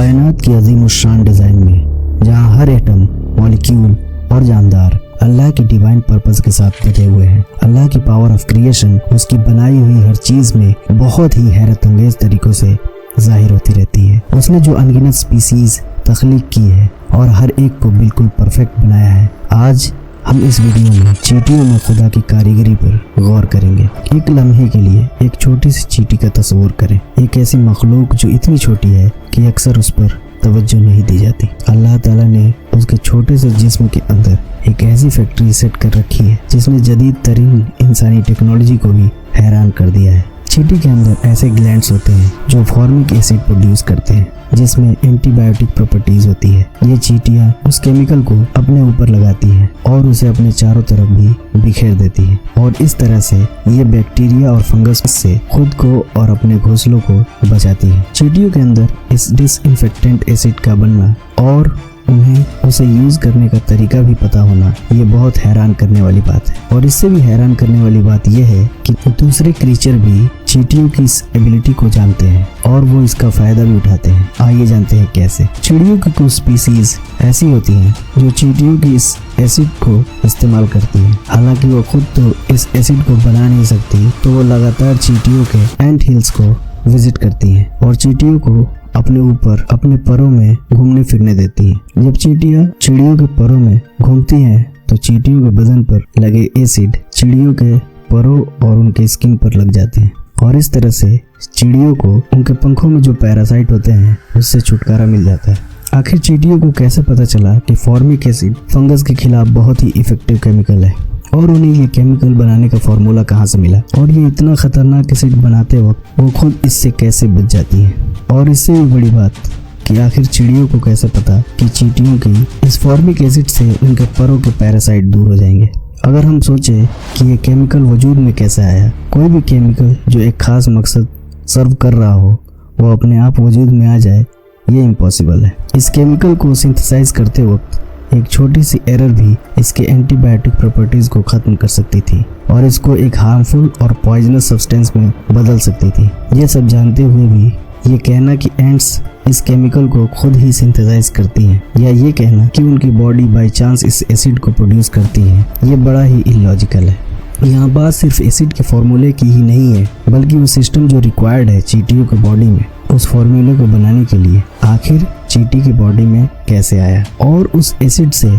कायनात की अजीमुश्शान डिजाइन में जहाँ हर एटम, मॉलिक्यूल और जानदार अल्लाह की डिवाइन पर्पस के साथ बधे हुए हैं। अल्लाह की पावर ऑफ क्रिएशन उसकी बनाई हुई हर चीज में बहुत ही हैरत अंगेज तरीकों से जाहिर होती रहती है। उसने जो अनगिनत स्पीसीज तख्लीक की है और हर एक को बिल्कुल परफेक्ट बनाया है। आज हम इस वीडियो में चींटियों में खुदा की कारीगरी पर गौर करेंगे। एक लम्हे के लिए एक छोटी सी चींटी का तस्वुर करें, एक ऐसी मखलूक जो इतनी छोटी है कि अक्सर उस पर तवज्जो नहीं दी जाती। अल्लाह ताला ने उसके छोटे से जिस्म के अंदर एक ऐसी फैक्ट्री सेट कर रखी है जिसने जदीद तरीन इंसानी टेक्नोलॉजी को भी हैरान कर दिया है। चींटी के अंदर ऐसे ग्लैंड्स होते हैं जो फॉर्मिक एसिड प्रोड्यूस करते हैं जिसमें एंटीबायोटिक प्रॉपर्टीज होती है। ये चींटियां उस केमिकल को अपने ऊपर लगाती हैं और उसे अपने चारों तरफ भी बिखेर देती हैं और इस तरह से ये बैक्टीरिया और फंगस से खुद को और अपने घोंसलों को बचाती है। चींटियों के अंदर इस डिसइंफेक्टेंट एसिड का बनना और उन्हें उसे यूज करने का तरीका भी पता होना, ये बहुत हैरान करने वाली बात है। और इससे भी हैरान करने वाली बात यह है कि दूसरे क्रीचर भी चींटियों की इस एबिलिटी को जानते हैं और वो इसका फायदा भी उठाते हैं। आइए जानते हैं कैसे। चिड़ियों की कुछ स्पीसीज ऐसी होती हैं जो चींटियों की इस एसिड को इस्तेमाल करती हैं। हालांकि वो खुद तो इस एसिड को बना नहीं सकती, तो वो लगातार चींटियों के एंट हिल्स को विजिट करती हैं और चींटियों को अपने ऊपर अपने परों में घूमने फिरने देती हैं। जब चींटियां चिड़ियों के परों में घूमती हैं तो चींटियों के बदन पर लगे एसिड चिड़ियों के परों और उनके स्किन पर लग जाते हैं और इस तरह से चिड़ियों को उनके पंखों में जो पैरासाइट होते हैं उससे छुटकारा मिल जाता है। आखिर चींटियों को कैसे पता चला कि फॉर्मिक एसिड फंगस के खिलाफ बहुत ही इफेक्टिव केमिकल है और उन्हें ये केमिकल बनाने का फॉर्मूला कहाँ से मिला और ये इतना खतरनाक एसिड बनाते वक्त वो खुद इससे कैसे बच जाती है? और इससे भी बड़ी बात कि आखिर चिड़ियों को कैसे पता कि चींटियों की इस फॉर्मिक एसिड से उनके परों के पैरासाइट दूर हो जाएंगे। अगर हम सोचें कि ये केमिकल वजूद में कैसे आया, कोई भी केमिकल जो एक खास मकसद सर्व कर रहा हो वो अपने आप वजूद में आ जाए, ये इम्पॉसिबल है। इस केमिकल को सिंथेसाइज करते वक्त एक छोटी सी एरर भी इसके एंटीबायोटिक प्रॉपर्टीज को खत्म कर सकती थी और इसको एक हार्मफुल और पॉइजनस सब्सटेंस में बदल सकती थी। ये सब जानते हुए भी ये कहना कि एंट्स इस केमिकल को खुद ही सिंथेसाइज करती हैं या ये कहना कि उनकी बॉडी बाय चांस इस एसिड को प्रोड्यूस करती है, ये बड़ा ही इलॉजिकल है। यहाँ बात सिर्फ एसिड के फॉर्मूले की ही नहीं है बल्कि वो सिस्टम जो रिक्वायर्ड है चींटियों की बॉडी में उस फॉर्मूले को बनाने के लिए आखिर चींटी की बॉडी में कैसे आया और उस एसिड से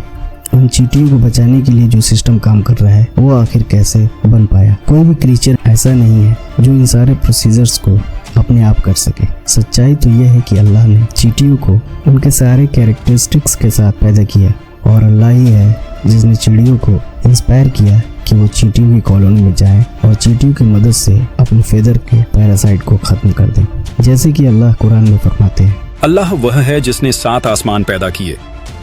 उन चींटियों को बचाने के लिए जो सिस्टम काम कर रहा है वो आखिर कैसे बन पाया। कोई भी क्रीचर ऐसा नहीं है जो इन सारे प्रोसीजर्स को अपने आप कर सके। सच्चाई तो यह है कि अल्लाह ने चींटियों को उनके सारे कैरेक्टरिस्टिक्स के साथ पैदा किया और अल्लाह ही है जिसने चिड़ियों को इंस्पायर किया कि वो चींटियों की कॉलोनी में जाएं और चींटियों की मदद से अपने फेदर के पैरासाइट को खत्म कर दें। जैसे कि अल्लाह कुरान में फरमाते हैं, अल्लाह वह है जिसने 7 आसमान पैदा किए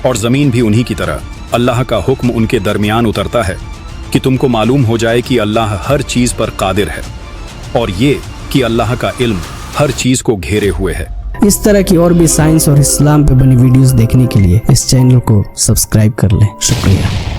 और जमीन भी उन्हीं की तरह। अल्लाह का हुक्म उनके दरमियान उतरता है कि तुमको मालूम हो जाए कि अल्लाह हर चीज पर कादिर है और ये कि अल्लाह का इल्म हर चीज को घेरे हुए है। इस तरह की और भी साइंस और इस्लाम पे बनी वीडियोस देखने के लिए इस चैनल को सब्सक्राइब कर लें। शुक्रिया।